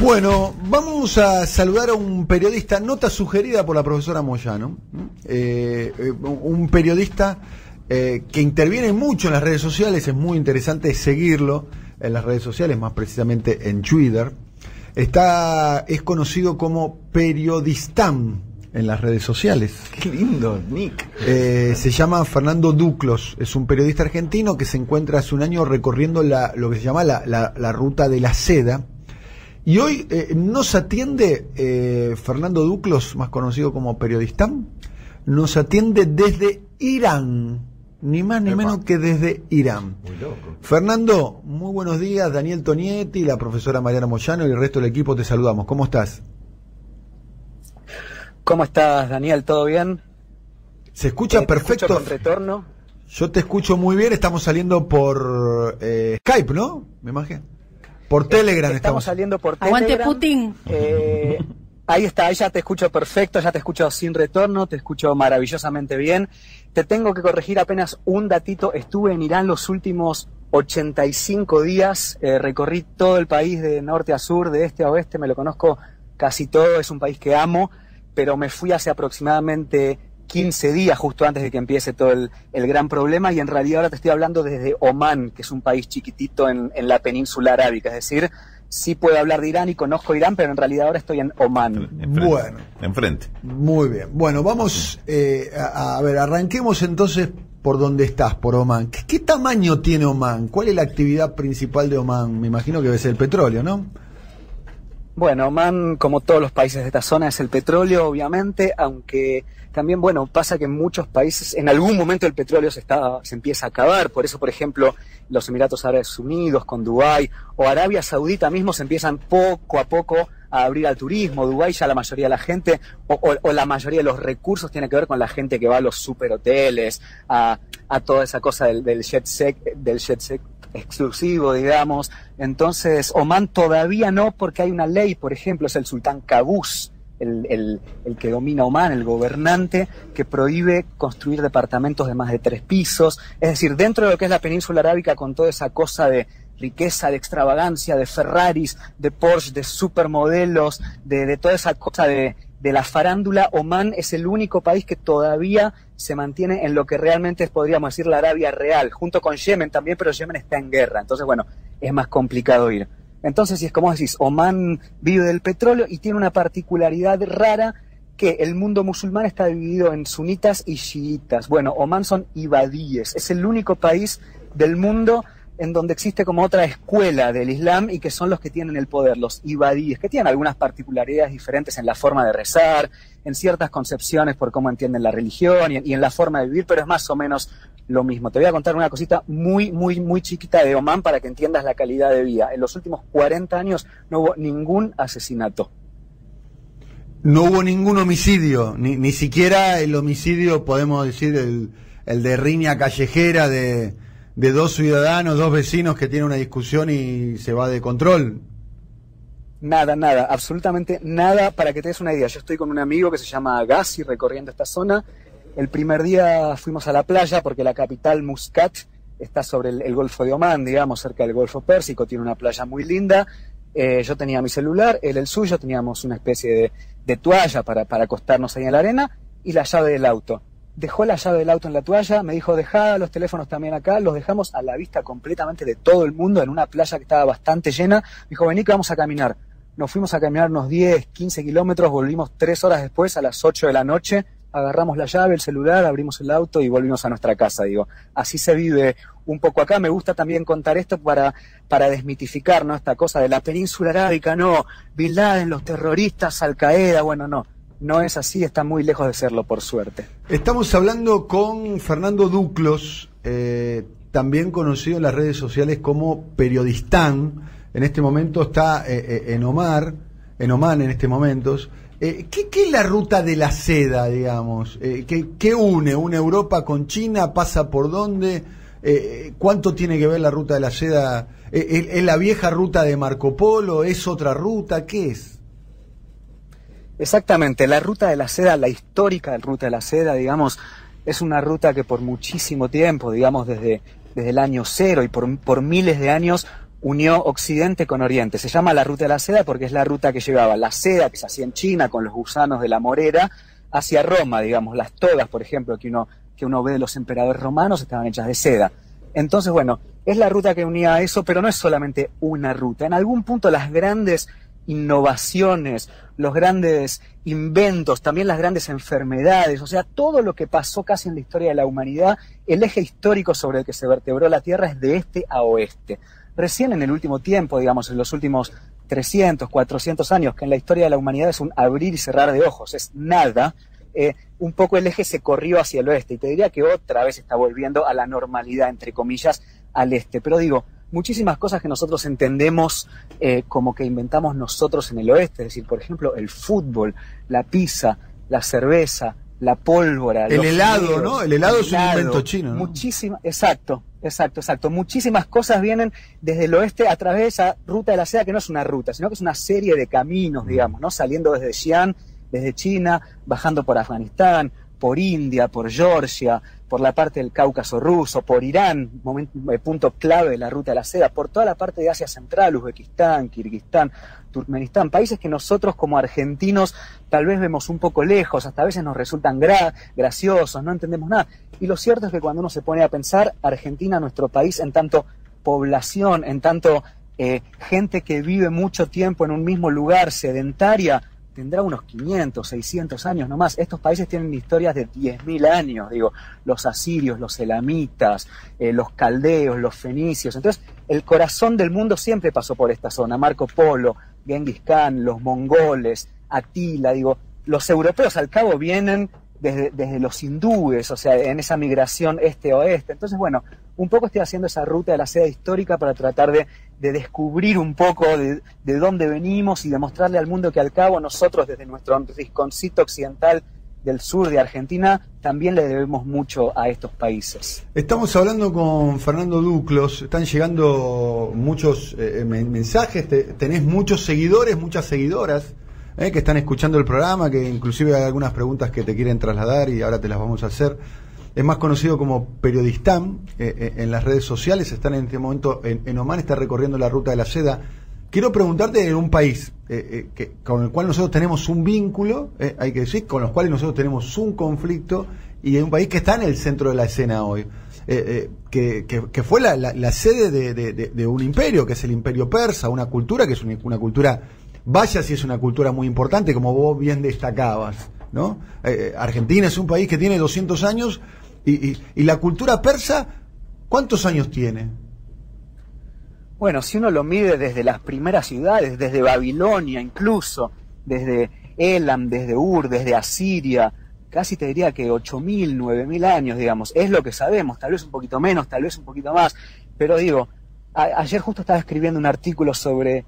Bueno, vamos a saludar a un periodista, nota sugerida por la profesora Moyano, un periodista que interviene mucho en las redes sociales, es muy interesante seguirlo en las redes sociales, más precisamente en Twitter. Es conocido como Periodistán en las redes sociales. Qué lindo, Nick. Se llama Fernando Duclos, es un periodista argentino que se encuentra hace un año recorriendo lo que se llama la ruta de la seda. Y hoy nos atiende Fernando Duclos, más conocido como Periodistán, nos atiende desde Irán, ni más ni menos que desde Irán. Muy loco. Fernando, muy buenos días. Daniel Tonietti, la profesora Mariana Moyano y el resto del equipo te saludamos. ¿Cómo estás? ¿Cómo estás, Daniel? ¿Todo bien? Se escucha perfecto. Escucho con retorno. Yo te escucho muy bien. Estamos saliendo por Skype, ¿no? Me imagino. Por Telegram estamos saliendo por Telegram. Aguante Putin. Ahí está, ahí ya te escucho perfecto, ya te escucho sin retorno, te escucho maravillosamente bien. Te tengo que corregir apenas un datito. Estuve en Irán los últimos 85 días, recorrí todo el país de norte a sur, de este a oeste, me lo conozco casi todo, es un país que amo, pero me fui hace aproximadamente 15 días, justo antes de que empiece todo el gran problema, y en realidad ahora te estoy hablando desde Omán, que es un país chiquitito en la península arábica, es decir, sí puedo hablar de Irán y conozco Irán, pero en realidad ahora estoy en Omán. Bueno. Enfrente. Muy bien. Bueno, vamos a ver, arranquemos entonces por donde estás, por Omán. ¿Qué tamaño tiene Omán? ¿Cuál es la actividad principal de Omán? Me imagino que debe ser el petróleo, ¿no? Bueno, Omán, como todos los países de esta zona, es el petróleo, obviamente, aunque también, bueno, pasa que en muchos países, en algún momento el petróleo se empieza a acabar. Por eso, por ejemplo, los Emiratos Árabes Unidos con Dubái o Arabia Saudita mismo se empiezan poco a poco a abrir al turismo. Dubái ya la mayoría de la gente, o la mayoría de los recursos tiene que ver con la gente que va a los superhoteles, a toda esa cosa del jet set exclusivo, digamos. Entonces, Omán todavía no, porque hay una ley, por ejemplo, es el sultán Qaboos, el que domina Omán, el gobernante, que prohíbe construir departamentos de más de 3 pisos. Es decir, dentro de lo que es la península arábica, con toda esa cosa de riqueza, de extravagancia, de Ferraris, de Porsche, de supermodelos, de toda esa cosa de la farándula, Omán es el único país que todavía se mantiene en lo que realmente es, podríamos decir, la Arabia real, junto con Yemen también, pero Yemen está en guerra, entonces bueno, es más complicado ir. Entonces, si es como decís, Omán vive del petróleo y tiene una particularidad rara, que el mundo musulmán está dividido en sunitas y chiitas. Bueno, Omán son ibadíes, es el único país del mundo en donde existe como otra escuela del Islam y que son los que tienen el poder, los ibadíes, que tienen algunas particularidades diferentes en la forma de rezar, en ciertas concepciones por cómo entienden la religión y en la forma de vivir, pero es más o menos lo mismo. Te voy a contar una cosita muy, muy, muy chiquita de Omán para que entiendas la calidad de vida. En los últimos 40 años no hubo ningún asesinato. No hubo ningún homicidio, ni siquiera el homicidio, podemos decir, el de riña callejera de 2 ciudadanos, 2 vecinos que tienen una discusión y se va de control. Nada, absolutamente nada. Para que te des una idea, yo estoy con un amigo que se llama Gassi recorriendo esta zona. El primer día fuimos a la playa porque la capital, Muscat, está sobre el Golfo de Omán, digamos, cerca del Golfo Pérsico, tiene una playa muy linda. Yo tenía mi celular, él el suyo, teníamos una especie de toalla para acostarnos ahí en la arena y la llave del auto. Dejó la llave del auto en la toalla, me dijo, dejá los teléfonos también acá, los dejamos a la vista completamente de todo el mundo en una playa que estaba bastante llena. Me dijo, vení que vamos a caminar. Nos fuimos a caminar unos 10, 15 kilómetros, volvimos 3 horas después, a las 8 de la noche, agarramos la llave, el celular, abrimos el auto y volvimos a nuestra casa. Digo, así se vive un poco acá. Me gusta también contar esto para desmitificar, ¿no?, esta cosa de la península arábica, no, Bin Laden, los terroristas, Al Qaeda, bueno, no es así, está muy lejos de serlo, por suerte. Estamos hablando con Fernando Duclos, también conocido en las redes sociales como Periodistán. En este momento está en Omán en este momento. ¿Qué es la ruta de la seda, digamos? ¿Qué une Europa con China? ¿Pasa por dónde? ¿Cuánto tiene que ver la ruta de la seda? ¿Es la vieja ruta de Marco Polo? ¿Es otra ruta? ¿Qué es? Exactamente, la ruta de la seda, la histórica ruta de la seda, digamos, es una ruta que por muchísimo tiempo, digamos desde el año cero y por miles de años, unió Occidente con Oriente. Se llama la Ruta de la Seda porque es la ruta que llevaba la seda que se hacía en China con los gusanos de la morera hacia Roma, digamos. Las togas, por ejemplo, que uno ve de los emperadores romanos estaban hechas de seda. Entonces, bueno, es la ruta que unía a eso, pero no es solamente una ruta. En algún punto las grandes innovaciones, los grandes inventos, también las grandes enfermedades, o sea, todo lo que pasó casi en la historia de la humanidad, el eje histórico sobre el que se vertebró la Tierra es de este a oeste. Recién en el último tiempo, digamos, en los últimos 300, 400 años, que en la historia de la humanidad es un abrir y cerrar de ojos, es nada, un poco el eje se corrió hacia el oeste, y te diría que otra vez está volviendo a la normalidad, entre comillas, al este. Pero digo, muchísimas cosas que nosotros entendemos como que inventamos nosotros en el oeste, es decir, por ejemplo, el fútbol, la pizza, la cerveza, la pólvora, el helado, fideos, ¿no? El helado es un invento chino, ¿no? Exacto. Muchísimas cosas vienen desde el oeste a través de esa Ruta de la Seda, que no es una ruta, sino que es una serie de caminos, digamos, ¿no? Saliendo desde Xi'an, desde China, bajando por Afganistán, por India, por Georgia, por la parte del Cáucaso ruso, por Irán, punto clave de la Ruta de la Seda, por toda la parte de Asia Central, Uzbekistán, Kirguistán, Turkmenistán, países que nosotros como argentinos tal vez vemos un poco lejos, hasta a veces nos resultan graciosos, no entendemos nada. Y lo cierto es que cuando uno se pone a pensar, Argentina, nuestro país, en tanto población, en tanto gente que vive mucho tiempo en un mismo lugar, sedentaria, tendrá unos 500, 600 años nomás. Estos países tienen historias de 10.000 años, digo, los asirios, los elamitas, los caldeos, los fenicios. Entonces, el corazón del mundo siempre pasó por esta zona. Marco Polo, Genghis Khan, los mongoles, Atila, digo, los europeos al cabo vienen desde los hindúes, o sea, en esa migración este-oeste. Entonces, bueno, un poco estoy haciendo esa ruta de la seda histórica para tratar de descubrir un poco de dónde venimos y demostrarle al mundo que al cabo nosotros desde nuestro rinconcito occidental del sur de Argentina también le debemos mucho a estos países. Estamos hablando con Fernando Duclos, están llegando muchos mensajes, tenés muchos seguidores, muchas seguidoras que están escuchando el programa, que inclusive hay algunas preguntas que te quieren trasladar y ahora te las vamos a hacer. Es más conocido como Periodistán en las redes sociales, están en este momento en Omán, está recorriendo la Ruta de la Seda. Quiero preguntarte en un país con el cual nosotros tenemos un vínculo, hay que decir, con los cuales nosotros tenemos un conflicto, y en un país que está en el centro de la escena hoy, que fue la sede de un imperio, que es el Imperio Persa, una cultura que es una cultura, vaya si es una cultura muy importante, como vos bien destacabas, ¿no? Argentina es un país que tiene 200 años, y la cultura persa, ¿cuántos años tiene? Bueno, si uno lo mide desde las primeras ciudades, desde Babilonia incluso, desde Elam, desde Ur, desde Asiria, casi te diría que 8.000, 9.000 años, digamos, es lo que sabemos, tal vez un poquito menos, tal vez un poquito más, pero digo, ayer justo estaba escribiendo un artículo sobre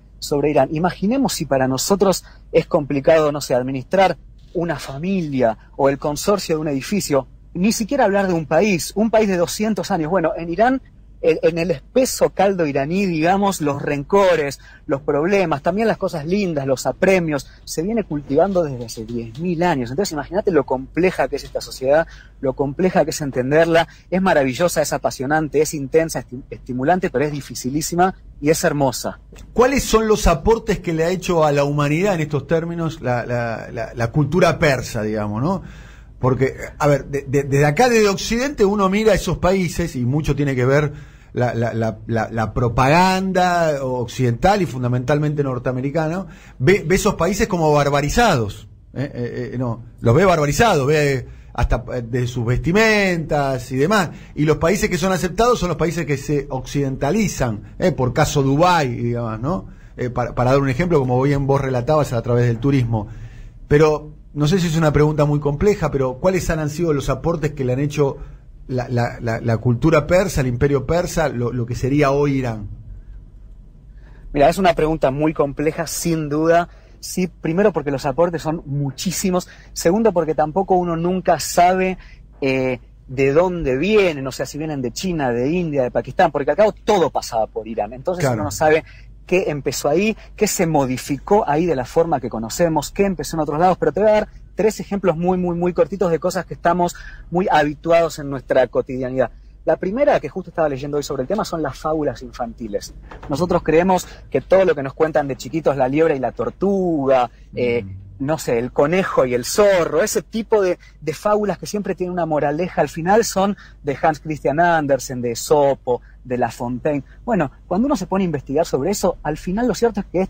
Irán. Imaginemos si para nosotros es complicado, no sé, administrar una familia o el consorcio de un edificio, ni siquiera hablar de un país de 200 años. Bueno, en Irán, en el espeso caldo iraní, digamos, los rencores, los problemas, también las cosas lindas, los apremios, se viene cultivando desde hace 10.000 años. Entonces imagínate lo compleja que es esta sociedad, lo compleja que es entenderla. Es maravillosa, es apasionante, es intensa, estimulante, pero es dificilísima y es hermosa. ¿Cuáles son los aportes que le ha hecho a la humanidad en estos términos la cultura persa, digamos, ¿no? Porque, a ver, desde acá, desde Occidente, uno mira esos países y mucho tiene que ver la propaganda occidental y fundamentalmente norteamericana, ve esos países como barbarizados, no, los ve barbarizados, ve hasta de sus vestimentas y demás, y los países que son aceptados son los países que se occidentalizan, por caso Dubái, digamos, ¿no? Para dar un ejemplo, como bien vos relatabas a través del turismo. Pero no sé si es una pregunta muy compleja, pero ¿cuáles han sido los aportes que le han hecho la cultura persa, el imperio persa, lo que sería hoy Irán? Mira, es una pregunta muy compleja, sin duda. Sí, primero porque los aportes son muchísimos. Segundo porque tampoco uno nunca sabe de dónde vienen, o sea, si vienen de China, de India, de Pakistán, porque al cabo todo pasaba por Irán. Entonces claro, uno no sabe qué empezó ahí, qué se modificó ahí de la forma que conocemos, qué empezó en otros lados, pero te voy a dar 3 ejemplos muy cortitos de cosas que estamos muy habituados en nuestra cotidianidad. La primera, que justo estaba leyendo hoy sobre el tema, son las fábulas infantiles. Nosotros creemos que todo lo que nos cuentan de chiquitos, la liebre y la tortuga, no sé, el conejo y el zorro, ese tipo de fábulas que siempre tienen una moraleja al final, son de Hans Christian Andersen, de Esopo, de La Fontaine. Bueno, cuando uno se pone a investigar sobre eso, al final lo cierto es que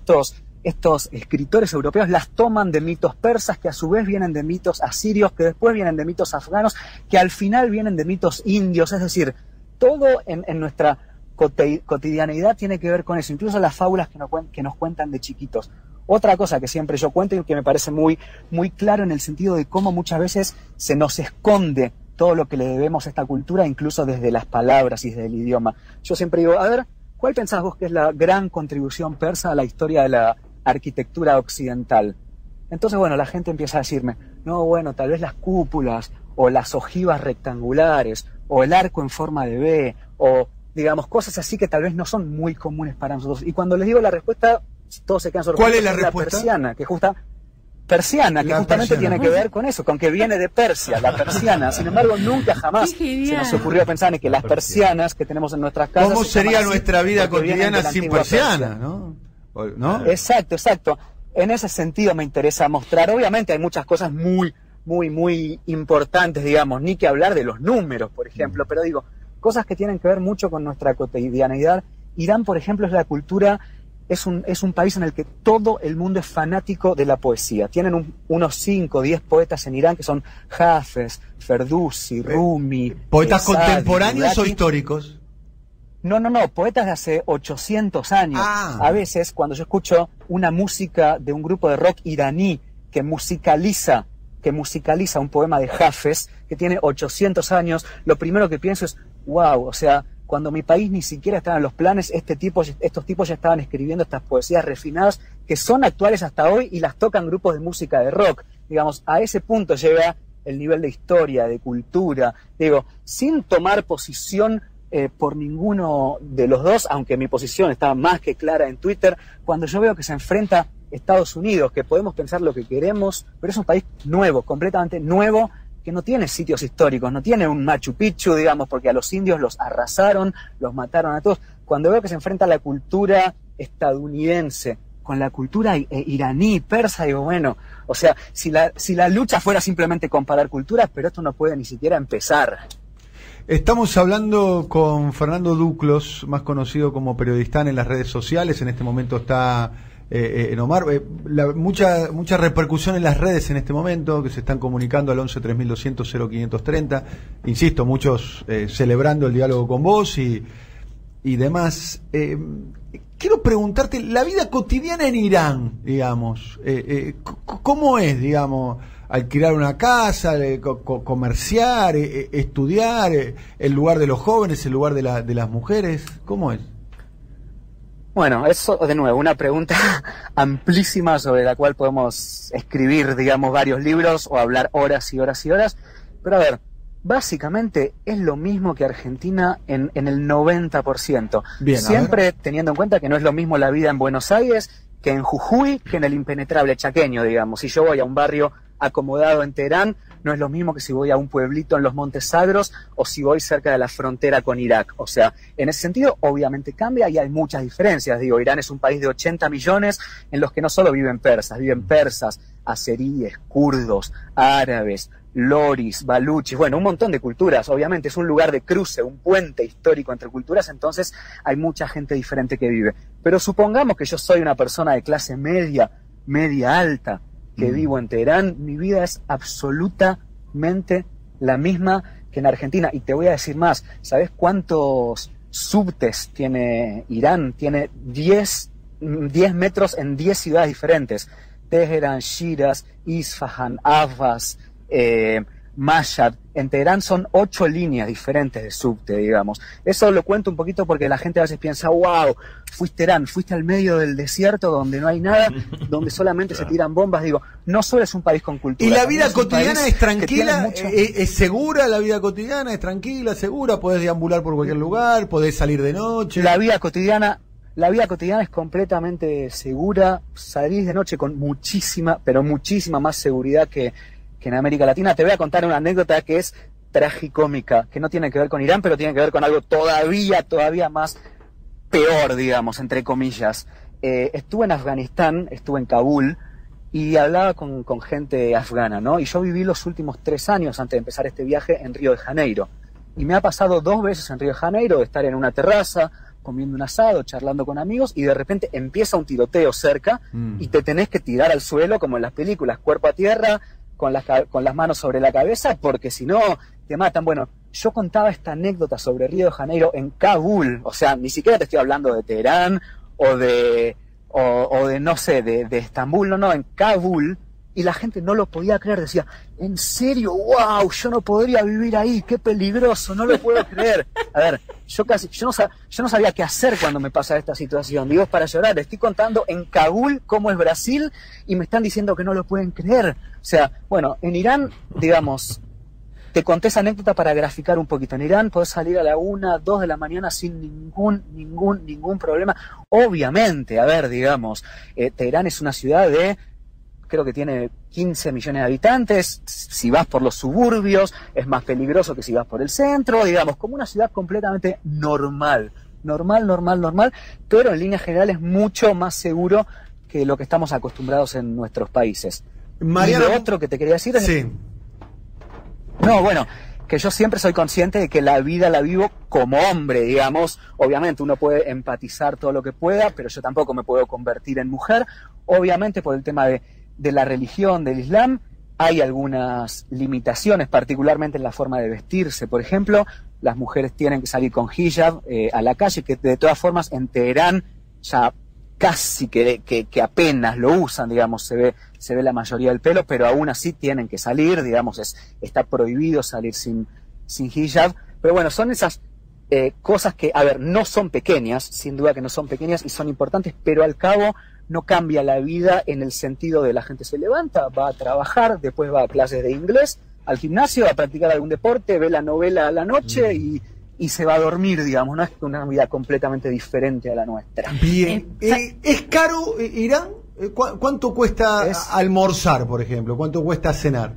estos escritores europeos las toman de mitos persas, que a su vez vienen de mitos asirios, que después vienen de mitos afganos, que al final vienen de mitos indios. Es decir, todo en nuestra cotidianeidad tiene que ver con eso, incluso las fábulas que nos cuentan de chiquitos. Otra cosa que siempre yo cuento y que me parece muy, muy claro en el sentido de cómo muchas veces se nos esconde todo lo que le debemos a esta cultura, incluso desde las palabras y desde el idioma. Yo siempre digo, a ver, ¿cuál pensás vos que es la gran contribución persa a la historia de la arquitectura occidental? Entonces, bueno, la gente empieza a decirme, no, bueno, tal vez las cúpulas, o las ojivas rectangulares, o el arco en forma de V, o, digamos, cosas así que tal vez no son muy comunes para nosotros. Y cuando les digo la respuesta, todos se quedan sorprendidos. ¿Cuál es la respuesta? Persiana, que justamente tiene que ver con eso, con que viene de Persia, la persiana. Sin embargo, nunca jamás se nos ocurrió pensar en que las persianas que tenemos en nuestras casas... ¿Cómo sería nuestra vida cotidiana sin persiana, ¿no? Exacto, exacto. En ese sentido me interesa mostrar. Obviamente hay muchas cosas muy, muy, muy importantes, digamos, ni que hablar de los números, por ejemplo, pero digo, cosas que tienen que ver mucho con nuestra cotidianeidad. Irán, por ejemplo, es la cultura... Es un país en el que todo el mundo es fanático de la poesía. Tienen unos 5 o 10 poetas en Irán que son Hafez, Ferdowsi, Rumi. ¿Poetas contemporáneos o históricos? No, poetas de hace 800 años. A veces, cuando yo escucho una música de un grupo de rock iraní que musicaliza un poema de Hafez que tiene 800 años, lo primero que pienso es, wow, o sea... Cuando mi país ni siquiera estaba en los planes, estos tipos ya estaban escribiendo estas poesías refinadas que son actuales hasta hoy y las tocan grupos de música de rock. Digamos, a ese punto llega el nivel de historia, de cultura. Digo, sin tomar posición por ninguno de los dos, aunque mi posición estaba más que clara en Twitter, cuando yo veo que se enfrenta Estados Unidos, que podemos pensar lo que queremos, pero es un país nuevo, completamente nuevo, que no tiene sitios históricos, no tiene un Machu Picchu, digamos, porque a los indios los arrasaron, los mataron a todos. Cuando veo que se enfrenta la cultura estadounidense con la cultura iraní, persa, digo, bueno, o sea, si la lucha fuera simplemente comparar culturas, pero esto no puede ni siquiera empezar. Estamos hablando con Fernando Duclos, más conocido como periodista en las redes sociales. En este momento está en Omar. Mucha repercusión en las redes en este momento, que se están comunicando al 11-3200-0530. Insisto, muchos celebrando el diálogo con vos y demás. Quiero preguntarte, la vida cotidiana en Irán, digamos, ¿cómo es, digamos, alquilar una casa, comerciar, estudiar, el lugar de los jóvenes, el lugar de las mujeres? ¿Cómo es? Bueno, eso de nuevo, una pregunta amplísima sobre la cual podemos escribir, digamos, varios libros o hablar horas y horas y horas. Pero a ver, básicamente es lo mismo que Argentina en el 90%. Bien, siempre teniendo en cuenta que no es lo mismo la vida en Buenos Aires que en Jujuy, que en el impenetrable chaqueño, digamos. Si yo voy a un barrio acomodado en Teherán, no es lo mismo que si voy a un pueblito en los Montes Sagros o si voy cerca de la frontera con Irak. O sea, en ese sentido, obviamente cambia y hay muchas diferencias. Digo, Irán es un país de 80 millones en los que no solo viven persas, azeríes, kurdos, árabes, loris, baluchis, bueno, un montón de culturas. Obviamente es un lugar de cruce, un puente histórico entre culturas, entonces hay mucha gente diferente que vive. Pero supongamos que yo soy una persona de clase media alta, que vivo en Teherán, mi vida es absolutamente la misma que en Argentina. Y te voy a decir más, ¿sabes cuántos subtes tiene Irán? Tiene 10 metros en 10 ciudades diferentes. Teherán, Shiraz, Isfahan, Ahvaz, Mashhad. En Teherán son 8 líneas diferentes de subte, digamos. Eso lo cuento un poquito porque la gente a veces piensa, wow, fuiste Teherán, fuiste al medio del desierto donde no hay nada, donde solamente se tiran bombas. Digo, no solo es un país con cultura. ¿Y la vida cotidiana es tranquila? ¿Es segura la vida cotidiana? ¿Es tranquila, segura? ¿Podés deambular por cualquier lugar? ¿Podés salir de noche? La vida cotidiana es completamente segura. Salís de noche con muchísima, pero muchísima más seguridad que en América Latina. Te voy a contar una anécdota que es tragicómica, que no tiene que ver con Irán, pero tiene que ver con algo todavía más peor, digamos, entre comillas. Estuve en Afganistán, estuve en Kabul, y hablaba con gente afgana, ¿no? Y yo viví los últimos 3 años antes de empezar este viaje en Río de Janeiro. Y me ha pasado 2 veces en Río de Janeiro de estar en una terraza, comiendo un asado, charlando con amigos, y de repente empieza un tiroteo cerca y te tenés que tirar al suelo, como en las películas, cuerpo a tierra, con las manos sobre la cabeza, porque si no te matan. Bueno, yo contaba esta anécdota sobre Río de Janeiro en Kabul, o sea, ni siquiera te estoy hablando de Teherán o de no sé, de Estambul, no, en Kabul, y la gente no lo podía creer, decía, ¿en serio? ¡Wow! Yo no podría vivir ahí, qué peligroso, no lo puedo creer. A ver, yo no sabía qué hacer cuando me pasa esta situación, digo, es para llorar, estoy contando en Kabul cómo es Brasil, y me están diciendo que no lo pueden creer. O sea, bueno, en Irán, digamos, te conté esa anécdota para graficar un poquito. En Irán podés salir a la 1, 2 de la mañana sin ningún problema. Obviamente, a ver, digamos, Teherán es una ciudad creo que tiene 15 millones de habitantes. Si vas por los suburbios, es más peligroso que si vas por el centro, digamos, como una ciudad completamente normal, pero en líneas generales mucho más seguro que lo que estamos acostumbrados en nuestros países. Mariano, y lo otro que te quería decir es... Sí. No, bueno, que yo siempre soy consciente de que la vida la vivo como hombre, digamos. Obviamente uno puede empatizar todo lo que pueda, pero yo tampoco me puedo convertir en mujer. Obviamente por el tema de la religión, del Islam, hay algunas limitaciones, particularmente en la forma de vestirse. Por ejemplo, las mujeres tienen que salir con hijab a la calle, que de todas formas en Teherán ya casi que apenas lo usan, digamos, se ve la mayoría del pelo, pero aún así tienen que salir, digamos, está prohibido salir sin hijab. Pero bueno, son esas cosas que, a ver, no son pequeñas, sin duda que no son pequeñas y son importantes, pero al cabo no cambia la vida en el sentido de la gente se levanta, va a trabajar, después va a clases de inglés, al gimnasio, a practicar algún deporte, ve la novela a la noche y se va a dormir, digamos, no es una vida completamente diferente a la nuestra. Bien. ¿Es caro Irán? ¿Cuánto cuesta almorzar, por ejemplo? ¿Cuánto cuesta cenar?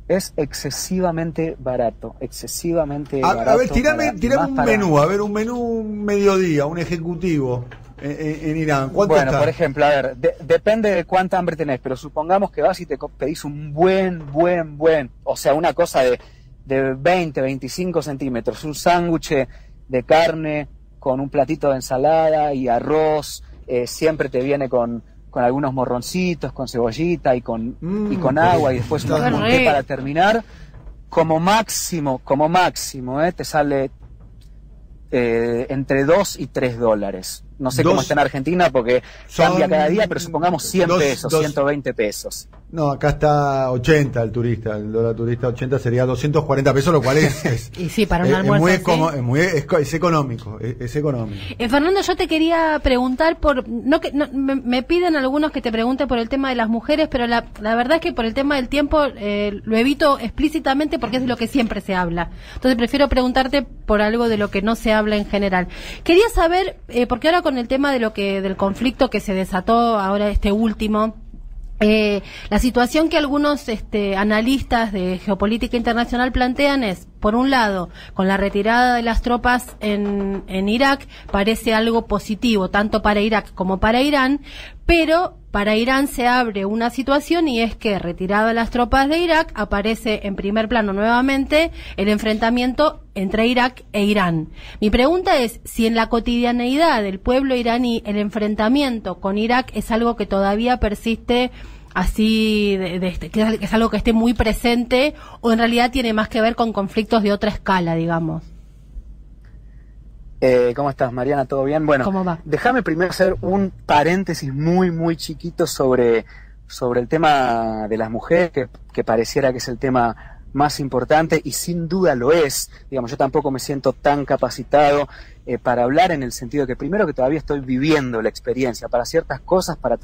Es excesivamente barato, A ver, tirame un menú, un menú mediodía, un ejecutivo en Irán. ¿Cuánto está? Por ejemplo, a ver, depende de cuánta hambre tenés, pero supongamos que vas y te pedís un buen, o sea, una cosa de 20, 25 centímetros, un sándwich de carne con un platito de ensalada y arroz, siempre te viene con algunos morroncitos, con cebollita y con agua y después un té para terminar. Como máximo, te sale entre $2 y $3. No sé cómo está en Argentina porque cambia cada día, pero supongamos 100 pesos, 120 pesos. No, acá está 80 el turista, el dólar turista 80 sería 240 pesos, lo cual es y sí, para un almuerzo es económico, es económico. Fernando, yo te quería preguntar me piden algunos que te pregunte por el tema de las mujeres, pero la verdad es que por el tema del tiempo lo evito explícitamente porque es de lo que siempre se habla. Entonces prefiero preguntarte por algo de lo que no se habla en general. Quería saber, porque ahora con el tema del conflicto que se desató ahora este último, la situación que algunos analistas de geopolítica internacional plantean es, por un lado, con la retirada de las tropas en Irak, parece algo positivo, tanto para Irak como para Irán, pero para Irán se abre una situación y es que, retirada las tropas de Irak, aparece en primer plano nuevamente el enfrentamiento entre Irak e Irán. Mi pregunta es si en la cotidianeidad del pueblo iraní el enfrentamiento con Irak es algo que todavía persiste así, que es algo que esté muy presente, o en realidad tiene más que ver con conflictos de otra escala, digamos. ¿Cómo estás, Mariana? ¿Todo bien? Bueno, ¿cómo va? Déjame primero hacer un paréntesis muy chiquito sobre el tema de las mujeres, que pareciera que es el tema más importante, y sin duda lo es. Digamos, yo tampoco me siento tan capacitado para hablar, en el sentido de que primero que todavía estoy viviendo la experiencia. Para ciertas cosas, para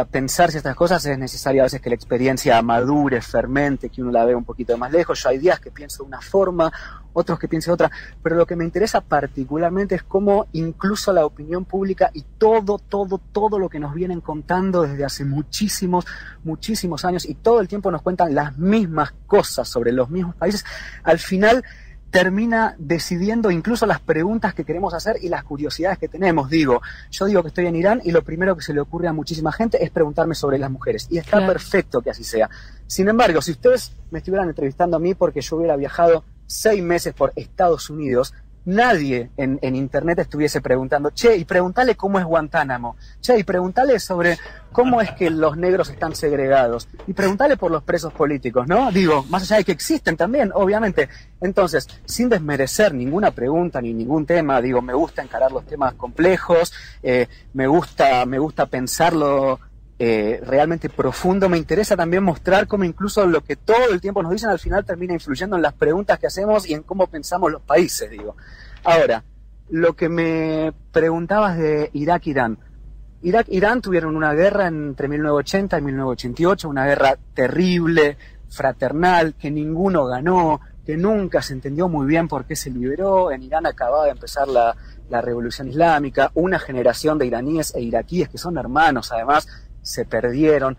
pensar ciertas cosas es necesario a veces que la experiencia madure, fermente, que uno la vea un poquito más lejos. Yo hay días que pienso de una forma, otros que pienso de otra, pero lo que me interesa particularmente es cómo incluso la opinión pública y todo lo que nos vienen contando desde hace muchísimos años, y todo el tiempo nos cuentan las mismas cosas sobre los mismos países, al final termina decidiendo incluso las preguntas que queremos hacer y las curiosidades que tenemos. Yo digo que estoy en Irán y lo primero que se le ocurre a muchísima gente es preguntarme sobre las mujeres. Y está perfecto que así sea. Sin embargo, si ustedes me estuvieran entrevistando a mí porque yo hubiera viajado 6 meses por Estados Unidos, nadie en internet estuviese preguntando, y preguntale cómo es Guantánamo, y preguntale sobre cómo es que los negros están segregados, y preguntale por los presos políticos, ¿no? Más allá de que existen también, obviamente. Entonces, sin desmerecer ninguna pregunta ni ningún tema, me gusta encarar los temas complejos, me gusta pensarlo realmente profundo. Me interesa también mostrar cómo incluso lo que todo el tiempo nos dicen al final termina influyendo en las preguntas que hacemos y en cómo pensamos los países, Ahora, lo que me preguntabas de Irak-Irán. Irak-Irán tuvieron una guerra entre 1980 y 1988, una guerra terrible, fraternal, que ninguno ganó, que nunca se entendió muy bien por qué se liberó. En Irán acababa de empezar la revolución islámica, una generación de iraníes e iraquíes que son hermanos, además, se perdieron.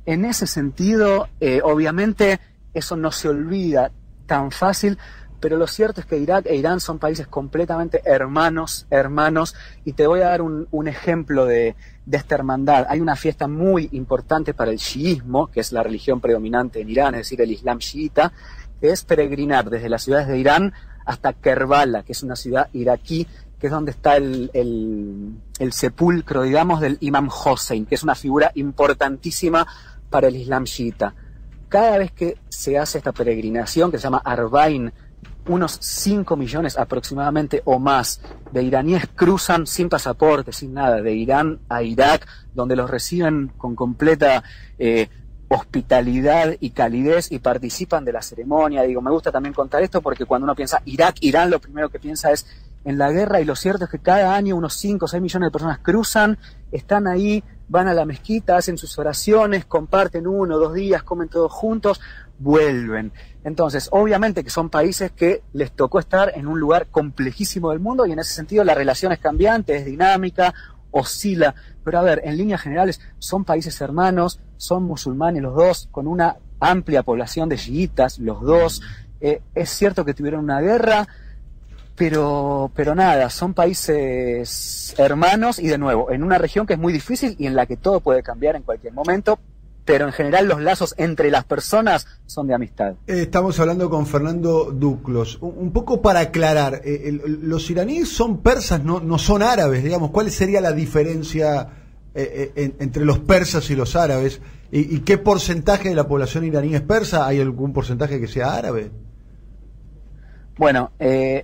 En ese sentido, obviamente, eso no se olvida tan fácil, pero lo cierto es que Irak e Irán son países completamente hermanos, y te voy a dar un ejemplo de esta hermandad. Hay una fiesta muy importante para el chiismo, que es la religión predominante en Irán, es decir, el Islam chiita, que es peregrinar desde las ciudades de Irán hasta Kerbala, que es una ciudad iraquí, que es donde está el sepulcro, del Imam Hossein, que es una figura importantísima para el Islam chiita. Cada vez que se hace esta peregrinación, que se llama Arbain, unos 5 millones aproximadamente o más de iraníes cruzan sin pasaporte, sin nada, de Irán a Irak, donde los reciben con completa hospitalidad y calidez y participan de la ceremonia. Me gusta también contar esto porque cuando uno piensa Irak, Irán, lo primero que piensa es en la guerra, y lo cierto es que cada año unos 5 o 6 millones de personas cruzan, están ahí, van a la mezquita, hacen sus oraciones, comparten 1 o 2 días, comen todos juntos, vuelven. Entonces, obviamente que son países que les tocó estar en un lugar complejísimo del mundo, y en ese sentido la relación es cambiante, es dinámica, oscila, pero a ver, en líneas generales son países hermanos, son musulmanes los dos, con una amplia población de chiitas los dos. Es cierto que tuvieron una guerra, pero nada, son países hermanos, y de nuevo, en una región que es muy difícil y en la que todo puede cambiar en cualquier momento, pero en general los lazos entre las personas son de amistad. Estamos hablando con Fernando Duclos. Un poco para aclarar, los iraníes son persas, no son árabes, ¿cuál sería la diferencia entre los persas y los árabes? ¿Y qué porcentaje de la población iraní es persa? ¿Hay algún porcentaje que sea árabe? Bueno,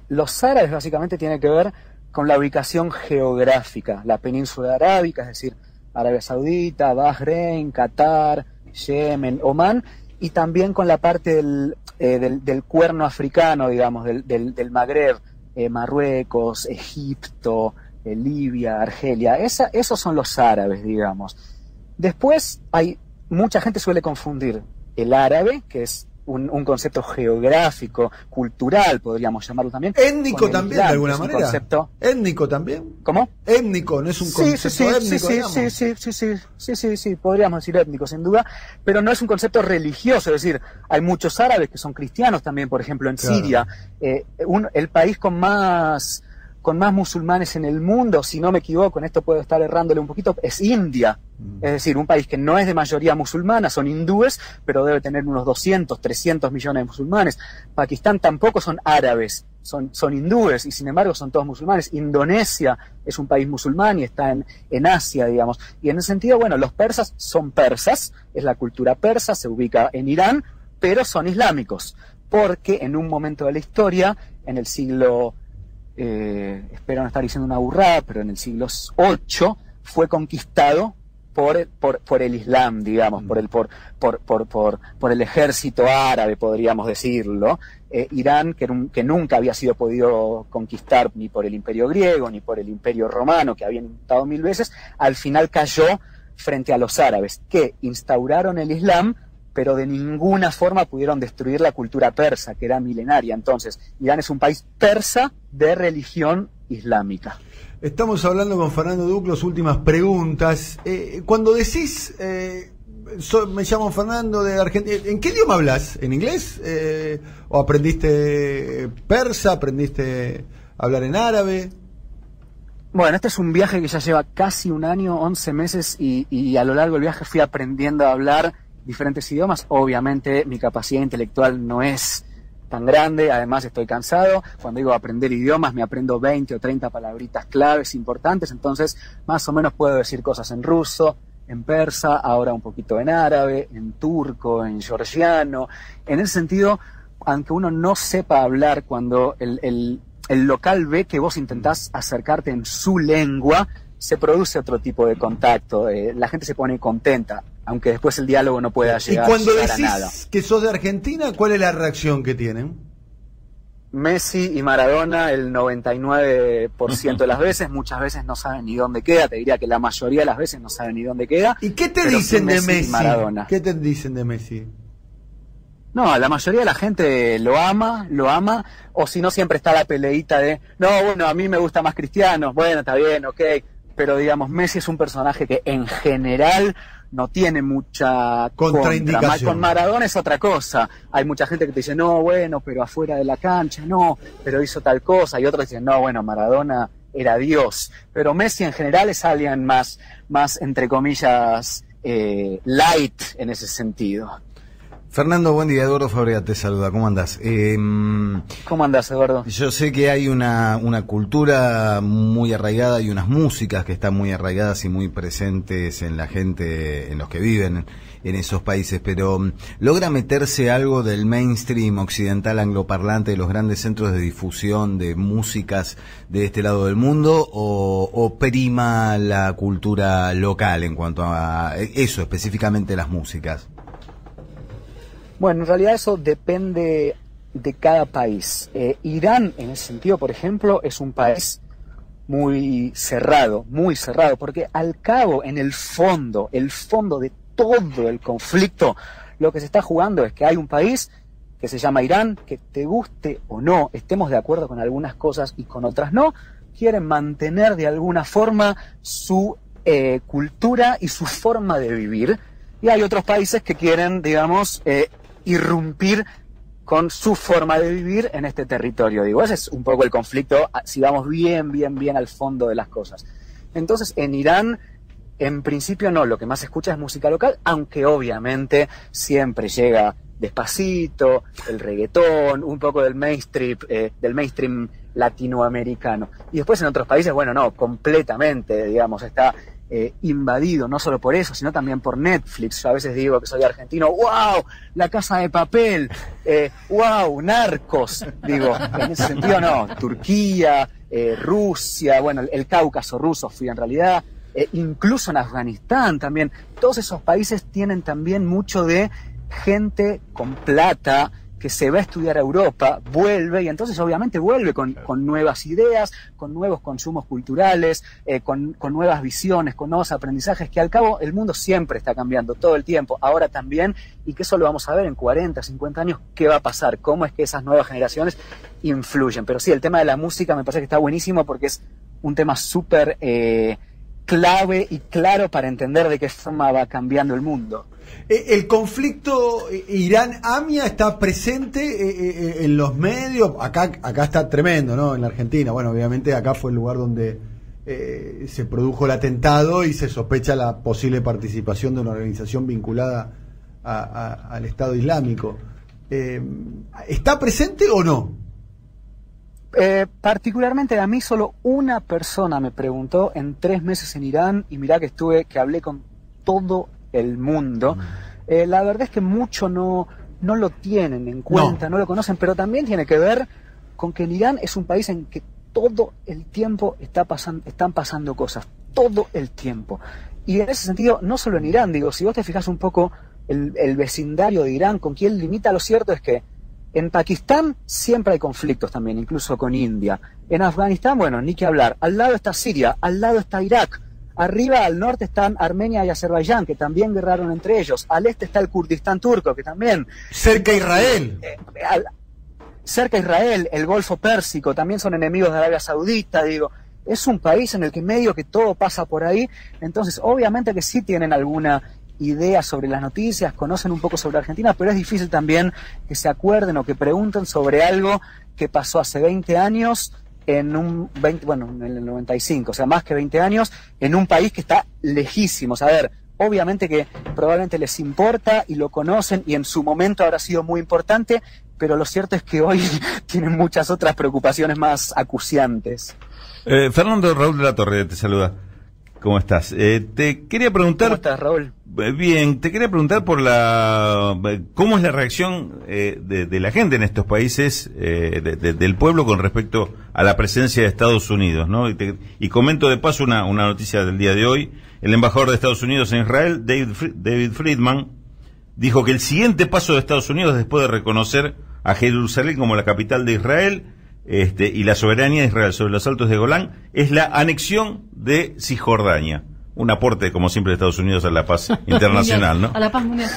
los árabes básicamente tienen que ver con la ubicación geográfica, la península arábica, es decir, Arabia Saudita, Bahrein, Qatar, Yemen, Omán, y también con la parte del cuerno africano, del Magreb, Marruecos, Egipto, Libia, Argelia. Esos son los árabes, Después mucha gente suele confundir el árabe, que es un concepto geográfico, cultural, podríamos llamarlo también. Étnico también, de alguna manera. Concepto... ¿Étnico también? ¿Cómo? Étnico, ¿no es un concepto étnico? Sí, podríamos decir étnico, sin duda, pero no es un concepto religioso, es decir, hay muchos árabes que son cristianos también, por ejemplo, en Siria, el país con más musulmanes en el mundo, si no me equivoco, en esto puedo estar errándole un poquito, es India. Es decir, un país que no es de mayoría musulmana, son hindúes, pero debe tener unos 200, 300 millones de musulmanes. Pakistán tampoco son árabes, son hindúes, y sin embargo son todos musulmanes. Indonesia es un país musulmán y está en Asia, Y en ese sentido, los persas son persas, es la cultura persa, se ubica en Irán, pero son islámicos, porque en un momento de la historia, en el siglo... espero no estar diciendo una burrada, pero en el siglo VIII fue conquistado por el Islam, por el ejército árabe, podríamos decirlo. Irán, que nunca había sido podido conquistar ni por el Imperio griego ni por el Imperio romano, que habían intentado 1000 veces, al final cayó frente a los árabes, que instauraron el Islam, pero de ninguna forma pudieron destruir la cultura persa, que era milenaria. Entonces, Irán es un país persa de religión islámica. Estamos hablando con Fernando Duclos, últimas preguntas. Cuando decís me llamo Fernando de Argentina. ¿En qué idioma hablas? ¿En inglés? ¿O aprendiste persa? ¿Aprendiste a hablar en árabe? Bueno, este es un viaje que ya lleva casi un año, 11 meses, y a lo largo del viaje fui aprendiendo a hablar diferentes idiomas. Obviamente mi capacidad intelectual no es tan grande, además estoy cansado. Cuando digo aprender idiomas me aprendo 20 o 30 palabritas claves importantes, entonces más o menos puedo decir cosas en ruso, en persa, ahora un poquito en árabe, en turco, en georgiano. En ese sentido, aunque uno no sepa hablar, cuando el local ve que vos intentás acercarte en su lengua, se produce otro tipo de contacto, la gente se pone contenta, aunque después el diálogo no pueda llegar, y cuando llegar a nada. decís que sos de Argentina, ¿cuál es la reacción que tienen? Messi y Maradona el 99% de las veces, muchas veces no saben ni dónde queda, te diría que la mayoría de las veces no saben ni dónde queda. ¿Y qué te pero dicen sí de y Messi? Maradona. ¿Qué te dicen de Messi? No, la mayoría de la gente lo ama, o si no siempre está la peleita de, no, bueno, a mí me gusta más Cristiano, bueno, está bien, ok, pero digamos, Messi es un personaje que en general no tiene mucha contraindicación. Con Maradona es otra cosa. Hay mucha gente que te dice, no, bueno, pero afuera de la cancha, no, pero hizo tal cosa, y otros dicen, no, bueno, Maradona era Dios. Pero Messi en general es alguien más entre comillas, light en ese sentido. Fernando, buen día. Eduardo Fabregat te saluda. ¿Cómo andás? ¿Cómo andás, Eduardo? Yo sé que hay una cultura muy arraigada y unas músicas que están muy arraigadas y muy presentes en la gente, en los que viven en esos países, pero ¿logra meterse algo del mainstream occidental angloparlante de los grandes centros de difusión de músicas de este lado del mundo o prima la cultura local en cuanto a eso, específicamente las músicas? Bueno, en realidad eso depende de cada país. Irán, en ese sentido, por ejemplo, es un país muy cerrado, porque al cabo, en el fondo de todo el conflicto, lo que se está jugando es que hay un país que se llama Irán, que te guste o no, estemos de acuerdo con algunas cosas y con otras no, quieren mantener de alguna forma su cultura y su forma de vivir. Y hay otros países que quieren, digamos, irrumpir con su forma de vivir en este territorio. Digo, ese es un poco el conflicto, si vamos bien al fondo de las cosas. Entonces, en Irán, en principio no, lo que más se escucha es música local, aunque obviamente siempre llega Despacito, el reggaetón, un poco del mainstream latinoamericano. Y después en otros países, bueno, no, completamente, digamos, está invadido, no solo por eso, sino también por Netflix. Yo a veces digo que soy argentino, ¡wow! La Casa de Papel, ¡wow! Narcos, digo, en ese sentido no, Turquía, Rusia, bueno, el Cáucaso ruso fui en realidad, incluso en Afganistán también. Todos esos países tienen también mucho de gente con plata que se va a estudiar a Europa, vuelve, y entonces obviamente vuelve con nuevas ideas, con nuevos consumos culturales, con nuevas visiones, con nuevos aprendizajes, que al cabo el mundo siempre está cambiando, todo el tiempo, ahora también, y que eso lo vamos a ver en 40, 50 años, qué va a pasar, cómo es que esas nuevas generaciones influyen. Pero sí, el tema de la música me parece que está buenísimo porque es un tema súper clave y claro para entender de qué forma va cambiando el mundo. El conflicto Irán-AMIA está presente en los medios. Acá está tremendo, ¿no? En la Argentina. Bueno, obviamente acá fue el lugar donde se produjo el atentado y se sospecha la posible participación de una organización vinculada al Estado Islámico. ¿Está presente o no? Particularmente a mí solo una persona me preguntó en 3 meses en Irán, y mirá que hablé con todo el mundo. La verdad es que mucho no lo tienen en cuenta, no lo conocen, pero también tiene que ver con que en Irán es un país en que todo el tiempo están pasando cosas, todo el tiempo. Y en ese sentido, no solo en Irán, digo, si vos te fijas un poco el vecindario de Irán, con quién limita, lo cierto es que en Pakistán siempre hay conflictos también, incluso con India. En Afganistán, bueno, ni que hablar. Al lado está Siria, al lado está Irak. Arriba, al norte, están Armenia y Azerbaiyán, que también guerraron entre ellos. Al este está el Kurdistán turco, que también... Cerca Israel. Cerca Israel, el Golfo Pérsico, también son enemigos de Arabia Saudita, digo. Es un país en el que medio que todo pasa por ahí. Entonces, obviamente que sí tienen alguna ideas sobre las noticias, conocen un poco sobre Argentina, pero es difícil también que se acuerden o que pregunten sobre algo que pasó hace 20 años en el 95, o sea, más que 20 años, en un país que está lejísimos. A ver, obviamente que probablemente les importa y lo conocen y en su momento habrá sido muy importante, pero lo cierto es que hoy tienen muchas otras preocupaciones más acuciantes. Fernando, Raúl de la Torre te saluda. ¿Cómo estás? Te quería preguntar... ¿Cómo estás, Raúl? Bien, te quería preguntar por cómo es la reacción de la gente en estos países, del pueblo con respecto a la presencia de Estados Unidos, ¿no? Y comento de paso una noticia del día de hoy. El embajador de Estados Unidos en Israel, David Friedman, dijo que el siguiente paso de Estados Unidos, después de reconocer a Jerusalén como la capital de Israel, y la soberanía de Israel sobre los altos de Golán, es la anexión de Cisjordania. Un aporte, como siempre, de Estados Unidos a la paz internacional, ¿no? A la paz mundial.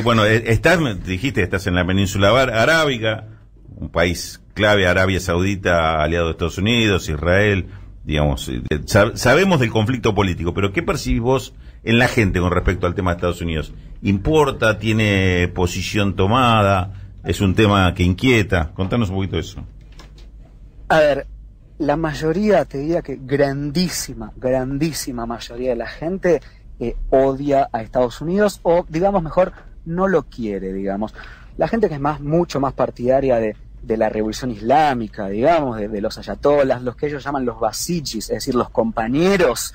Bueno, estás en la península arábiga, un país clave, Arabia Saudita, aliado de Estados Unidos, Israel, digamos, sabemos del conflicto político, pero ¿qué percibís vos en la gente con respecto al tema de Estados Unidos? ¿Importa? ¿Tiene posición tomada? ¿Es un tema que inquieta? Contanos un poquito de eso. A ver, la mayoría, te diría que grandísima mayoría de la gente odia a Estados Unidos, o digamos mejor, no lo quiere, digamos. La gente que es mucho más partidaria de la revolución islámica, digamos, de los ayatolás, los que ellos llaman los basijis, es decir, los compañeros,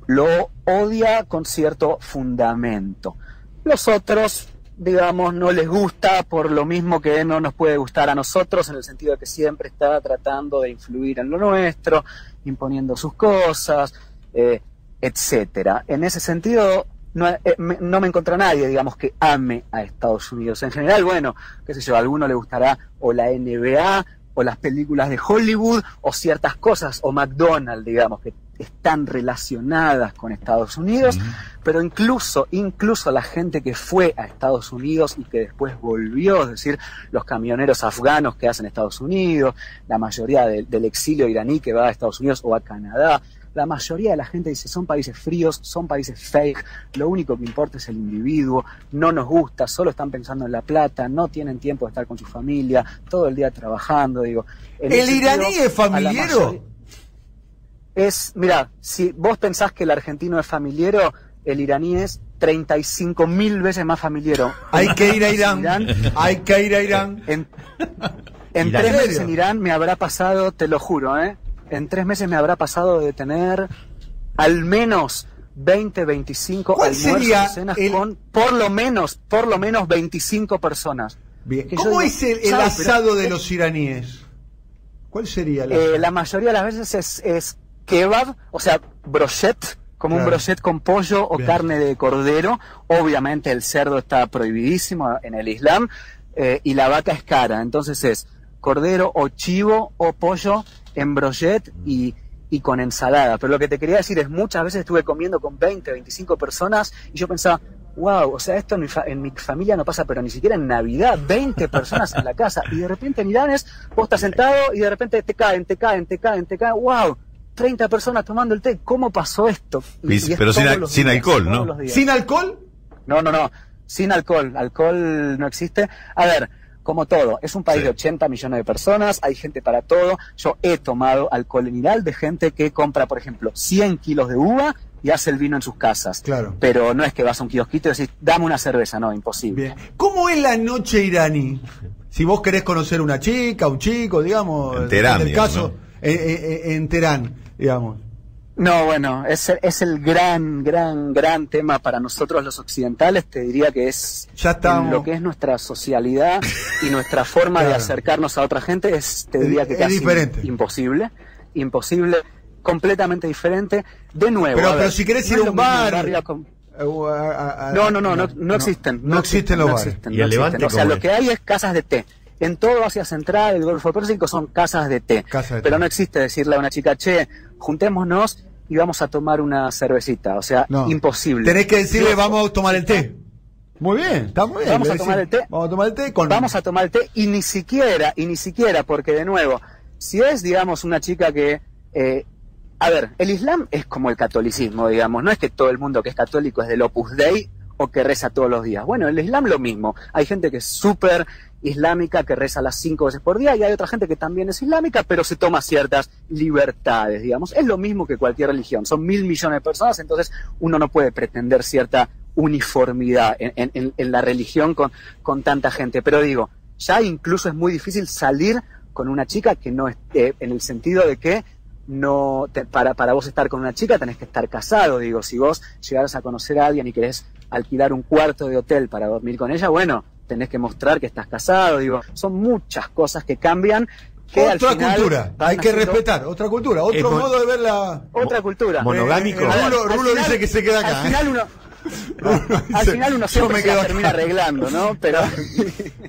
lo odia con cierto fundamento. Los otros, digamos, no les gusta por lo mismo que no nos puede gustar a nosotros, en el sentido de que siempre está tratando de influir en lo nuestro, imponiendo sus cosas, etcétera. En ese sentido, no me encuentra nadie, digamos, que ame a Estados Unidos. En general, bueno, qué sé yo, a alguno le gustará o la NBA, o las películas de Hollywood, o ciertas cosas, o McDonald's, digamos, que están relacionadas con Estados Unidos, pero incluso la gente que fue a Estados Unidos y que después volvió, es decir, los camioneros afganos que hacen Estados Unidos, la mayoría del exilio iraní que va a Estados Unidos o a Canadá, la mayoría de la gente dice, son países fríos, son países fake, lo único que importa es el individuo, no nos gusta, solo están pensando en la plata, no tienen tiempo de estar con su familia, todo el día trabajando, digo. ¿El iraní es familiero? Mira, si vos pensás que el argentino es familiero, el iraní es 35.000 veces más familiero. Hay que ir a Irán. Hay que ir a Irán. En 3 meses en Irán me habrá pasado, te lo juro, en 3 meses me habrá pasado de tener al menos 20, 25 almuerzos, cenas con por lo menos 25 personas. Bien. ¿Cómo es el asado de los iraníes? ¿Cuál sería la mayoría de las veces es kebab, o sea, brochette, como un brochette con pollo o carne de cordero. Obviamente el cerdo está prohibidísimo en el Islam, y la vaca es cara, entonces es cordero o chivo o pollo en brochette y con ensalada. Pero lo que te quería decir es, muchas veces estuve comiendo con 20, 25 personas y yo pensaba, wow, o sea, esto en mi familia no pasa, pero ni siquiera en Navidad, 20 personas en la casa, y de repente en Irán vos estás sentado y de repente te caen, wow, 30 personas tomando el té, ¿cómo pasó esto? Pero sin alcohol, ¿no? ¿Sin alcohol? No, sin alcohol no existe. A ver, como todo, es un país de 80 millones de personas, hay gente para todo. Yo he tomado alcohol en Irán de gente que compra, por ejemplo, 100 kilos de uva y hace el vino en sus casas. Claro. Pero no es que vas a un kiosquito y decís, dame una cerveza, no, imposible. Bien. ¿Cómo es la noche iraní? Si vos querés conocer una chica, un chico, digamos, en Teherán, en el digamos, caso, ¿no? En Teherán, digamos. No, bueno, es el gran tema para nosotros los occidentales. Te diría que es lo que es nuestra socialidad y nuestra forma de acercarnos a otra gente, te diría que casi diferente. Imposible, completamente diferente. De nuevo, pero si querés ir a un bar, no existen. No existen los bares. ¿Y el Levante? O sea, lo que hay es casas de té. En todo Asia Central, el Golfo Pérsico son casas de té. Pero no existe decirle a una chica, che, juntémonos y vamos a tomar una cervecita. O sea, imposible. Tenés que decirle, vamos a tomar el té. Muy bien, está muy bien. Vamos a tomar el té. Vamos a tomar el té Vamos a tomar el té y ni siquiera, porque de nuevo, si es, digamos, una chica que A ver, el Islam es como el catolicismo, digamos. No es que todo el mundo que es católico es del Opus Dei o que reza todos los días. Bueno, el Islam lo mismo. Hay gente que es súper islámica, que reza las 5 veces por día, y hay otra gente que también es islámica, pero se toma ciertas libertades, digamos. Es lo mismo que cualquier religión. Son 1.000 millones de personas, entonces uno no puede pretender cierta uniformidad en la religión con tanta gente. Pero digo, ya incluso es muy difícil salir con una chica que no esté, en el sentido de que no para vos estar con una chica tenés que estar casado. Digo, si vos llegaras a conocer a alguien y querés alquilar un cuarto de hotel para dormir con ella, bueno, tenés que mostrar que estás casado. Digo, son muchas cosas que cambian. Que otra al final cultura, hay que respetar, otra cultura, otro modo de ver la... Otra cultura. Monogámico. Rulo dice que se queda acá. Al final uno siempre se termina arreglando, ¿no? Pero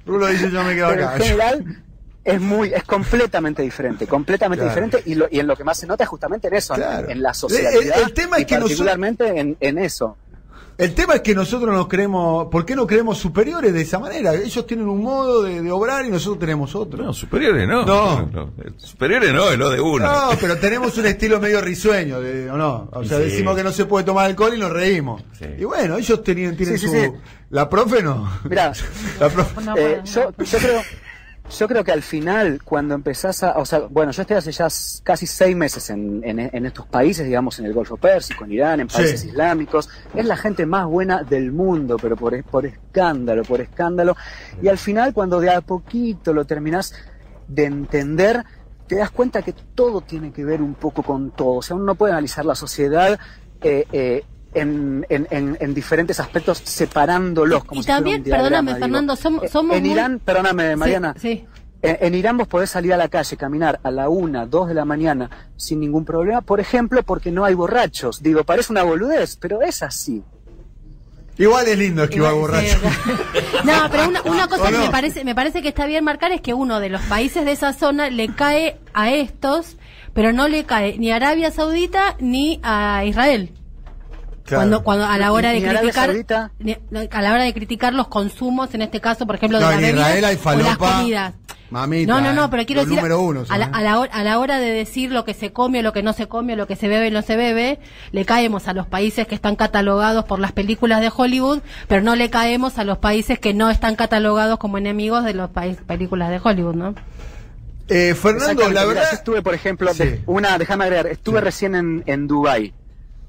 Rulo dice yo me quedo pero acá. En general es completamente diferente, diferente, y en lo que más se nota es justamente en eso, Claro. en la sociedad. El tema es que particularmente en eso. El tema es que nosotros nos creemos, ¿por qué no creemos superiores de esa manera? Ellos tienen un modo de obrar y nosotros tenemos otro. No, superiores no. No. Superiores no, es lo de uno. No, pero tenemos un estilo medio risueño, ¿o no? O sea, Sí. decimos que no se puede tomar alcohol y nos reímos. Sí. Y bueno, ellos tienen Sí, su... sí. La profe no. Mirá, La profe... No puedo. yo creo que al final, cuando empezás o sea, bueno, yo estoy hace ya casi 6 meses en estos países, digamos, en el Golfo Pérsico, en Irán, en países Sí. islámicos. Es la gente más buena del mundo, pero por escándalo. Y al final, cuando de a poquito lo terminás de entender, te das cuenta que todo tiene que ver un poco con todo. O sea, uno no puede analizar la sociedad en diferentes aspectos, separándolos. Como Y si fuera también, un diagrama, perdóname, digo. Fernando, somos En muy... Irán, perdóname, Mariana, Sí. en Irán vos podés salir a la calle, caminar a la 1, 2 de la mañana sin ningún problema, por ejemplo, porque no hay borrachos. Digo, parece una boludez, pero es así. Igual es lindo esquivar Sí. borracho. No, pero una cosa ¿O que no? me parece que está bien marcar es que uno de los países de esa zona le cae a estos, pero no le cae ni a Arabia Saudita ni a Israel. Claro. Cuando a la hora de Ni Arabia criticar Saudita. a la hora de criticar los consumos, en este caso, por ejemplo, de No, las en bebidas Israel hay o las falopa, comidas. mamita, No, pero quiero los decir, número uno, a la hora de decir lo que se come, lo que no se come, lo que se bebe y no se bebe, le caemos a los países que están catalogados por las películas de Hollywood, pero no le caemos a los países que no están catalogados como enemigos de los películas de Hollywood, ¿no? Fernando, Exactamente, la mira, verdad... yo estuve, por ejemplo, Sí. déjame agregar, estuve recién en Dubái.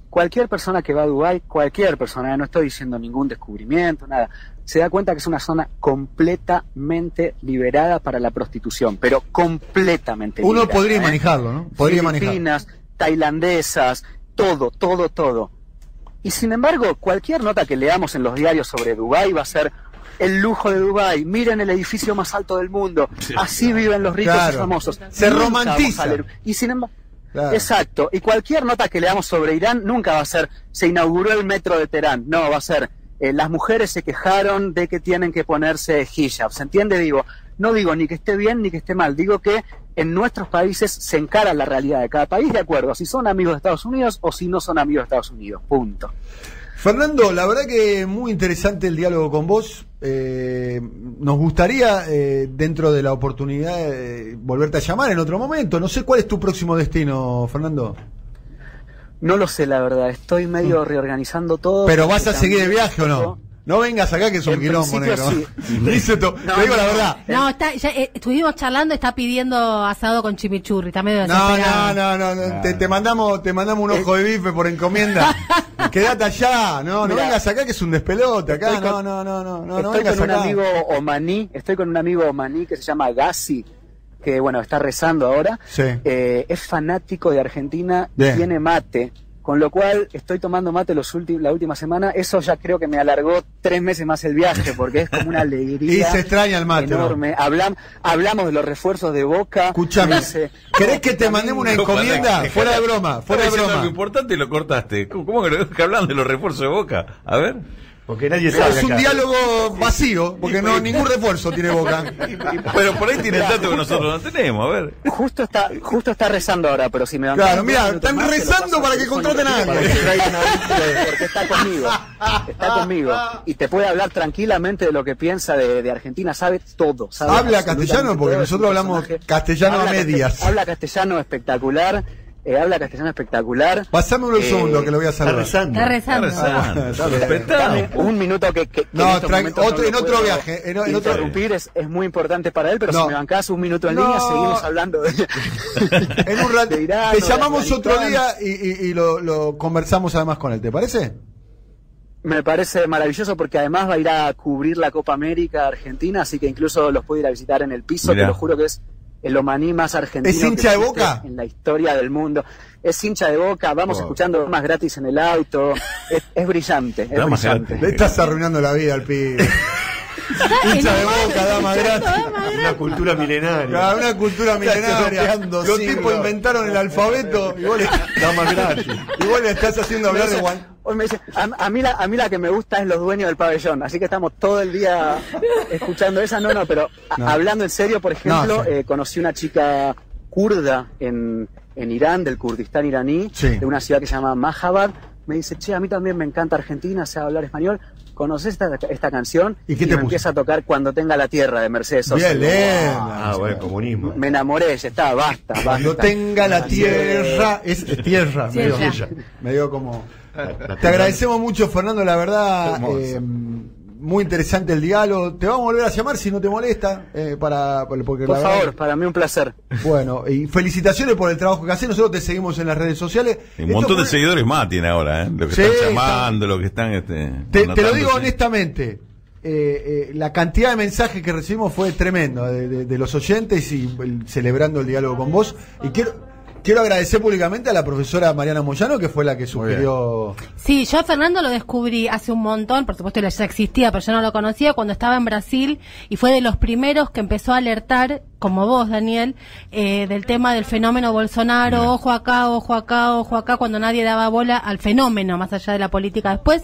Cualquier persona que va a Dubái, cualquier persona, no estoy diciendo ningún descubrimiento, nada, se da cuenta que es una zona completamente liberada para la prostitución, pero completamente Uno liberada, podría manejarlo, ¿no? Podría manejarlo. Filipinas, tailandesas, todo. Y sin embargo, cualquier nota que leamos en los diarios sobre Dubái va a ser el lujo de Dubái, miren el edificio más alto del mundo, así viven los ricos Claro. y famosos. Se Nunca romantiza. vamos a leer. Y sin embargo, Claro. exacto, y cualquier nota que leamos sobre Irán nunca va a ser, se inauguró el metro de Teherán, no, va a ser, las mujeres se quejaron de que tienen que ponerse hijab, ¿se entiende? No digo ni que esté bien ni que esté mal, digo que en nuestros países se encara la realidad de cada país de acuerdo a si son amigos de Estados Unidos o si no son amigos de Estados Unidos, punto. Fernando, la verdad que muy interesante el diálogo con vos. Nos gustaría, dentro de la oportunidad, volverte a llamar en otro momento. No sé cuál es tu próximo destino, Fernando. No lo sé, la verdad, estoy medio reorganizando todo. ¿Pero vas a porque seguir de también viaje o no? No vengas acá que es un En quilombo, principio negro. sí. Dice te digo la verdad. No, estuvimos charlando, está pidiendo asado con chimichurri, está medio desesperado. No. Te mandamos un ojo de bife por encomienda. Quédate allá, no Mirá, vengas acá que es un despelote acá, estoy con- no estoy vengas con un acá. estoy con un amigo omaní que se llama Gassi, que bueno, está rezando ahora. Sí. Es fanático de Argentina, Bien. tiene mate, con lo cual estoy tomando mate la última semana. Eso ya creo que me alargó 3 meses más el viaje, porque es como una alegría Y se extraña el mate, ¿no? enorme. Hablamos de los refuerzos de Boca. Escuchame, Dice, ¿querés que te mandemos una encomienda? Fuera de broma, fuera de Algo broma. importante y lo cortaste. ¿Cómo que hablan de los refuerzos de Boca? A ver. Porque nadie Pero sabe es un acá. diálogo vacío, porque no ningún refuerzo tiene Boca. Pero por ahí tiene datos que nosotros no tenemos. A ver. Justo está rezando ahora, pero si me van Claro, mira, están rezando para que contraten a alguien. Porque está conmigo. Y te puede hablar tranquilamente de lo que piensa de Argentina, sabe todo. Sabe ¿Habla absolutamente castellano? Porque todo, es un nosotros hablamos personaje. castellano a Habla medias. Habla castellano espectacular. habla castellano espectacular. Pasame un segundo que lo voy a saludar. Está rezando. Dame un minuto que no, en otro viaje. En otro interrumpir es muy importante para él, pero no. si me bancás un minuto en línea, seguimos hablando de en un rato. Te llamamos otro día y lo conversamos además con él, ¿te parece? Me parece maravilloso porque además va a ir a cubrir la Copa América Argentina, así que incluso los puede ir a visitar en el piso. Mirá. Te lo juro que es el omaní más argentino. ¿Es hincha de Boca? En la historia del mundo. Es hincha de Boca, vamos escuchando más gratis en el auto. Es brillante, es brillante. Le estás arruinando la vida al pibe. Hincha de Boca, dama gratis. Una cultura milenaria. Una cultura milenaria. Los tipos inventaron el alfabeto y vos le estás haciendo hablar de Juan. Hoy me dice, a mí la que me gusta es Los Dueños del Pabellón, así que estamos todo el día escuchando esa. Pero hablando en serio, por ejemplo, conocí una chica kurda en Irán, del Kurdistán iraní, de una ciudad que se llama Mahabad. Me dice, che, a mí también me encanta Argentina, sé hablar español. ¿Conoces esta canción? ¿Y qué te me empieza a tocar Cuando tenga la tierra, de Mercedes Sosa. Bien, bueno, comunismo. Me enamoré, ya está, basta. Cuando tenga la tierra, es tierra. Me dio como... Te agradecemos mucho, Fernando, la verdad, muy interesante el diálogo. Te vamos a volver a llamar si no te molesta, porque por favor, para mí un placer. Bueno, y felicitaciones por el trabajo que haces. Nosotros te seguimos en las redes sociales. Un montón de seguidores más tiene ahora, Lo que están llamando, lo que están... Te lo digo honestamente. La cantidad de mensajes que recibimos fue tremendo de los oyentes y celebrando el diálogo con vos. Y quiero agradecer públicamente a la profesora Mariana Moyano, que fue la que sugirió... Sí, yo a Fernando lo descubrí hace un montón, por supuesto él ya existía, pero yo no lo conocía cuando estaba en Brasil y fue de los primeros que empezó a alertar, como vos, Daniel, del tema del fenómeno Bolsonaro, ojo acá, ojo acá, ojo acá, cuando nadie daba bola al fenómeno, más allá de la política después.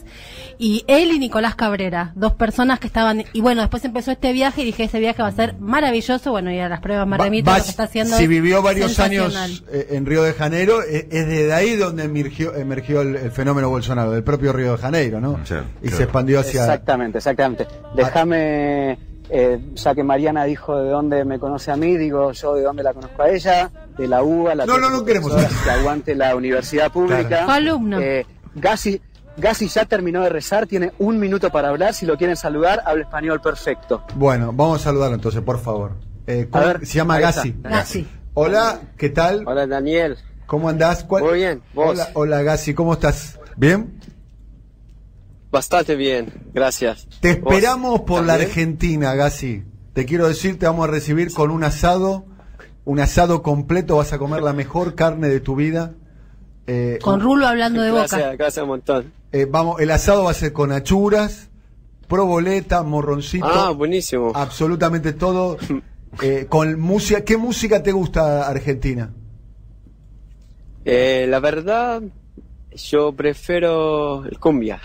Y él y Nicolás Cabrera, dos personas que estaban... Y bueno, después empezó este viaje y dije, ese viaje va a ser maravilloso. Bueno, y a las pruebas me remito, lo que está haciendo. Si vivió varios años en Río de Janeiro, es desde ahí donde emergió el fenómeno Bolsonaro, del propio Río de Janeiro, ¿no? Y se expandió hacia... Exactamente. Déjame, ya que Mariana dijo de dónde me conoce a mí, digo yo de dónde la conozco a ella, de la UBA, no queremos que aguante la universidad pública. Claro. Alumno. Gassi ya terminó de rezar, tiene un minuto para hablar, si lo quieren saludar, habla español perfecto. Bueno, vamos a saludarlo entonces, por favor. Se llama Gassi. Hola, ¿qué tal? Hola, Daniel. ¿Cómo andás? Muy bien, ¿vos? Hola, Gassi, ¿cómo estás? ¿Bien? Bastante bien, gracias. Te esperamos por la ¿también? Argentina, Gassi. Te quiero decir, te vamos a recibir con un asado completo, vas a comer la mejor carne de tu vida. Con Rulo hablando de Boca. Gracias un montón. El asado va a ser con achuras, proboleta, morroncito. Ah, buenísimo. Absolutamente todo. Con música. ¿Qué música te gusta, Argentina? La verdad, yo prefiero el cumbia.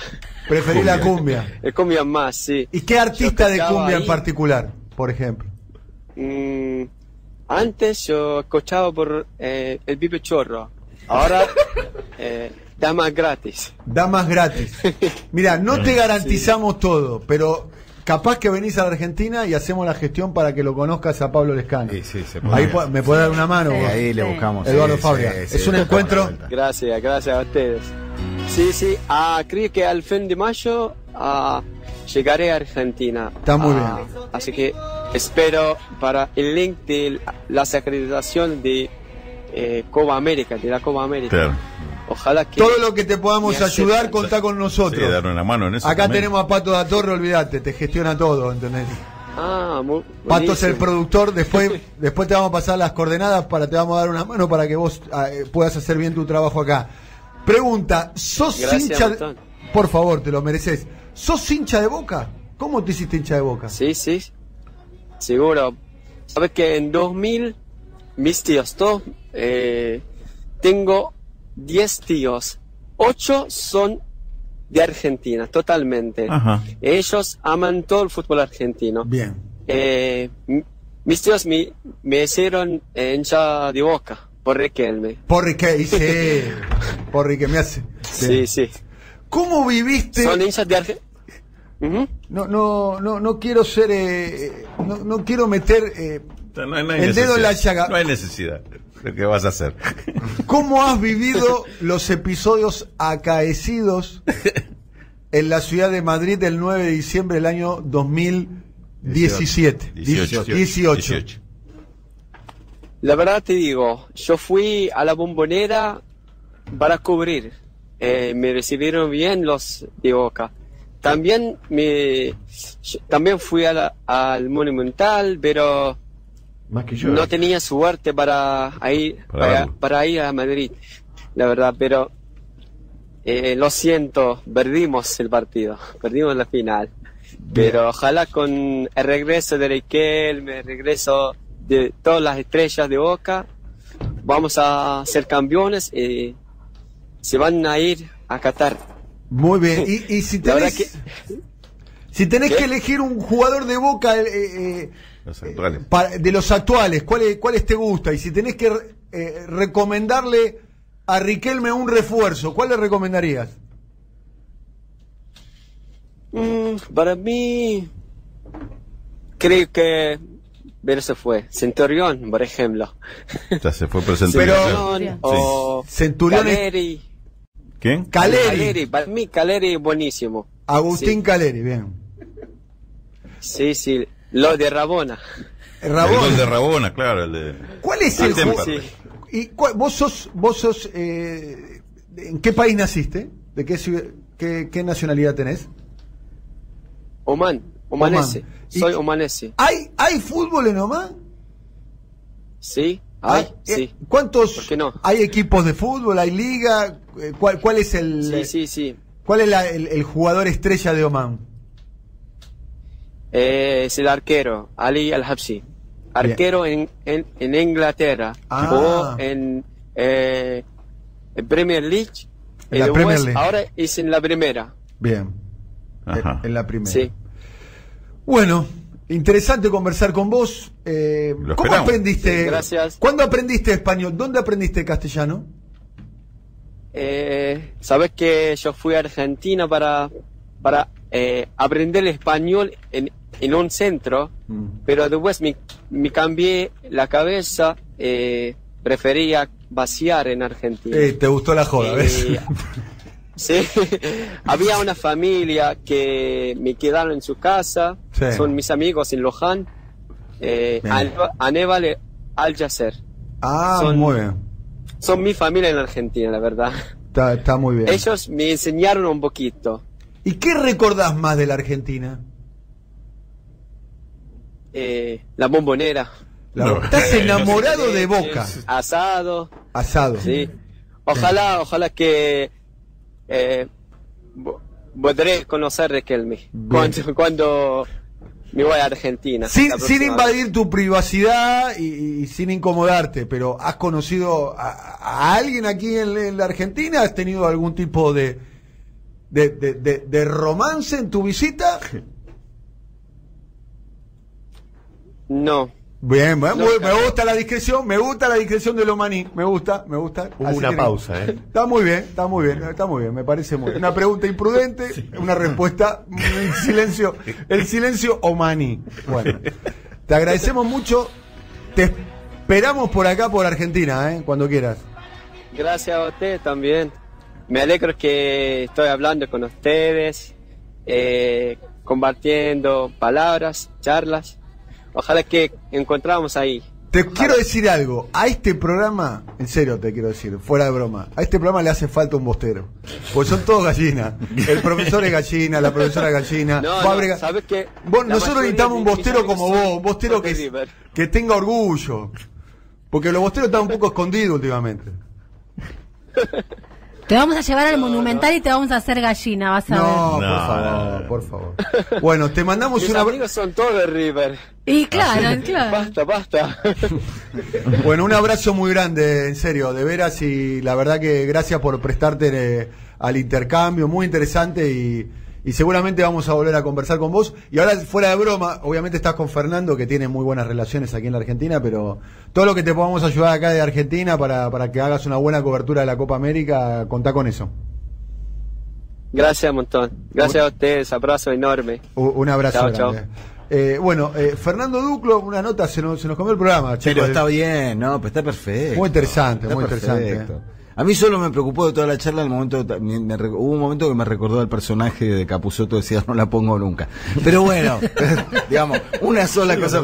Preferí la cumbia. El cumbia más, sí. ¿Y qué artista de cumbia ahí, en particular, por ejemplo? Antes yo escuchaba por el Pipe Chorro. Ahora, damas gratis. Damas gratis. Mira, no te garantizamos todo, pero capaz que venís a la Argentina y hacemos la gestión para que lo conozcas a Pablo Lescano. Sí, se puede. Ahí me puede dar una mano. Ahí le buscamos. Eduardo Fabria. Es un encuentro. Gracias a ustedes. Sí, creo que al fin de mayo llegaré a Argentina. Está muy bien. Así que espero para el link de las acreditaciones de Copa América, de la Copa América. Claro. Ojalá que todo lo que te podamos ayudar, contá con nosotros. Sí, dar una mano en eso. Acá también tenemos a Pato da Torre, olvídate, te gestiona todo, ¿entendés? Pato es el productor, después te vamos a pasar las coordenadas te vamos a dar una mano para que vos puedas hacer bien tu trabajo acá. Pregunta, ¿sos hincha? Por favor, te lo mereces. ¿Sos hincha de Boca? ¿Cómo te hiciste hincha de Boca? Sí, seguro. Sabes que en 2000 mis tíos, todos, tengo 10 tíos, 8 son de Argentina, totalmente. Ajá. Ellos aman todo el fútbol argentino. Bien. Mis tíos me hicieron hincha de Boca, por Riquelme. Por Riquelme, por Riquelme hace. Sí. ¿Cómo viviste? Son hinchas de Argentina. No quiero ser, no quiero meter No hay el dedo en la necesidad. llaga. No hay necesidad. Lo que vas a hacer. ¿Cómo has vivido los episodios acaecidos en la ciudad de Madrid el 9 de diciembre del año 2017? 18. La verdad te digo, yo fui a la Bombonera para cubrir. Me recibieron bien los de Boca. También también fui al Monumental, pero Más que yo. no tenía suerte para ir a Madrid, la verdad, pero lo siento, perdimos el partido, perdimos la final. Pero ojalá con el regreso de Riquelme, el regreso de todas las estrellas de Boca, vamos a ser campeones y se van a ir a Qatar. Muy bien. Y si La verdad tenés, si tenés ¿Qué? que elegir un jugador de Boca Los actuales. de los actuales, ¿cuáles te gusta? Y si tenés que recomendarle a Riquelme un refuerzo, ¿cuál le recomendarías? Para mí, creo que se fue Centurión, por ejemplo. Ya se fue presentando. Pero- Centurión o Centurión es- Caleri. ¿Quién? Caleri. Para mí Caleri es buenísimo. Agustín Sí. Caleri, bien. Sí, lo de Rabona. El Rabona. gol de Rabona, claro. El de... ¿Cuál es el Temper. jugador? Sí. ¿Y vos sos ¿en qué país naciste? ¿De qué nacionalidad tenés? Omanese. Omán. Soy ¿Y- omanese. ¿Hay fútbol en Omán? Sí, hay, sí. ¿Cuántos? ¿Por qué no? ¿Hay equipos de fútbol? ¿Hay liga? ¿Cuál es Sí. ¿Cuál es el jugador estrella de Omán? Es el arquero, Ali Al-Habsi. Arquero en Inglaterra. Ah. Jugó en Premier League. En la después, Premier League. Ahora es en la primera. Bien. Ajá. En la primera. Sí. Bueno, interesante conversar con vos. ¿Cómo esperamos. aprendiste? Sí, gracias. ¿Cuándo aprendiste español? ¿Dónde aprendiste castellano? Sabes que yo fui a Argentina para aprender español en un centro, pero después me cambié la cabeza, prefería vaciar en Argentina. Te gustó la joda, ¿ves? Sí, había una familia que me quedaron en su casa, Sí. son mis amigos en Luján, Aníbal Al-Yasser. Son, muy bien. Son mi familia en Argentina, la verdad. Está muy bien. Ellos me enseñaron un poquito. ¿Y qué recordás más de la Argentina? La Bombonera. Estás enamorado de Boca. Asado. Asado. Sí. Ojalá que podré conocer Riquelme cuando me voy a Argentina. Sin la próxima vez. invadir tu privacidad y sin incomodarte, pero ¿has conocido a alguien aquí en la Argentina? ¿Has tenido algún tipo de romance en tu visita? No. Bien, me No, gusta la discreción de Lomaní, me gusta. Hubo Así una que pausa, ¿eh? Está muy bien, me parece muy bien. Una pregunta imprudente, una respuesta, el silencio Omaní. Bueno, te agradecemos mucho, te esperamos por acá, por Argentina, cuando quieras. Gracias a usted también. Me alegro que estoy hablando con ustedes, compartiendo palabras, charlas. Ojalá que encontramos ahí. Te quiero decir algo, a este programa, en serio te quiero decir, fuera de broma, a este programa le hace falta un bostero, porque son todos gallinas, el profesor es gallina, la profesora es gallina, Fábrega. ¿sabes qué? Nosotros necesitamos un bostero como vos, un bostero que tenga orgullo, porque los bosteros están un poco escondidos últimamente. Te vamos a llevar al Monumental y te vamos a hacer gallina, vas a No, ver. por favor. Bueno, te mandamos Mis una... amigos son todos de River. Y claro, claro. Basta. Bueno, un abrazo muy grande, en serio, de veras, y la verdad que gracias por prestarte al intercambio, muy interesante, y seguramente vamos a volver a conversar con vos. Y ahora, fuera de broma, obviamente estás con Fernando, que tiene muy buenas relaciones aquí en la Argentina, pero todo lo que te podamos ayudar acá de Argentina para que hagas una buena cobertura de la Copa América, contá con eso. Gracias un montón. Gracias a ustedes. Abrazo enorme. Un abrazo Chao, grande. chao. Fernando Duclos, una nota, se nos comió el programa. Pero está bien, ¿no? Pues está perfecto. Muy interesante, está muy perfecto. interesante. A mí solo me preocupó de toda la charla el momento, hubo un momento que me recordó al personaje de Capusotto, decía no la pongo nunca. Pero bueno, digamos, una sola cosa.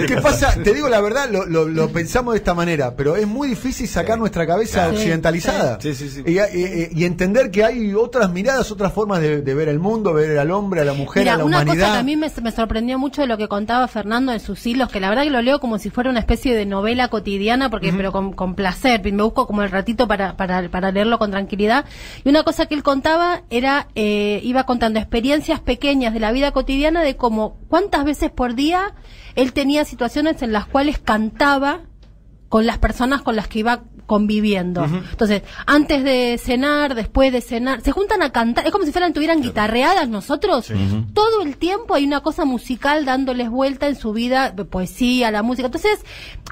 ¿Qué pasa? Te digo la verdad, lo pensamos de esta manera, pero es muy difícil sacar nuestra cabeza occidentalizada y entender que hay otras miradas, otras formas de ver el mundo, ver al hombre, a la mujer, a la humanidad. Una cosa que a mí me sorprendió mucho de lo que contaba Fernando en sus hilos, que la verdad que lo leo como si fuera una especie de novela cotidiana, porque pero con placer, me busco como el ratito para leerlo con tranquilidad. Y una cosa que él contaba era, iba contando experiencias pequeñas de la vida cotidiana, de cómo cuántas veces por día él tenía situaciones en las cuales cantaba con las personas con las que iba conviviendo. Entonces, antes de cenar, después de cenar, se juntan a cantar, es como si estuvieran guitarreadas nosotros. Todo el tiempo hay una cosa musical dándoles vuelta en su vida, poesía, la música. Entonces,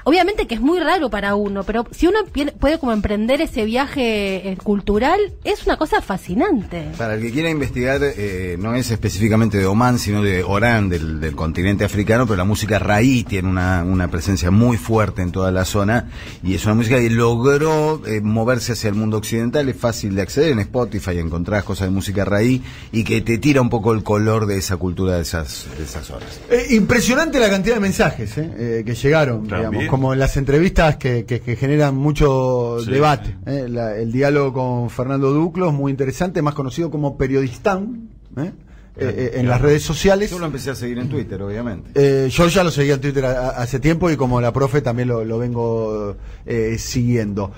obviamente que es muy raro para uno, pero si uno puede como emprender ese viaje cultural, es una cosa fascinante. Para el que quiera investigar, no es específicamente de Omán, sino de Orán, del continente africano, pero la música raí tiene una presencia muy fuerte en toda la zona, y es una música que logró moverse hacia el mundo occidental. Es fácil de acceder en Spotify, encontrás cosas de música raí y que te tira un poco el color de esa cultura de esas zonas. Impresionante la cantidad de mensajes que llegaron, digamos, como en las entrevistas que generan mucho debate. El diálogo con Fernando Duclos, muy interesante, más conocido como Periodistán, en las redes sociales. Yo lo empecé a seguir en Twitter, obviamente. Yo ya lo seguía en Twitter hace tiempo, y como la profe también lo vengo siguiendo.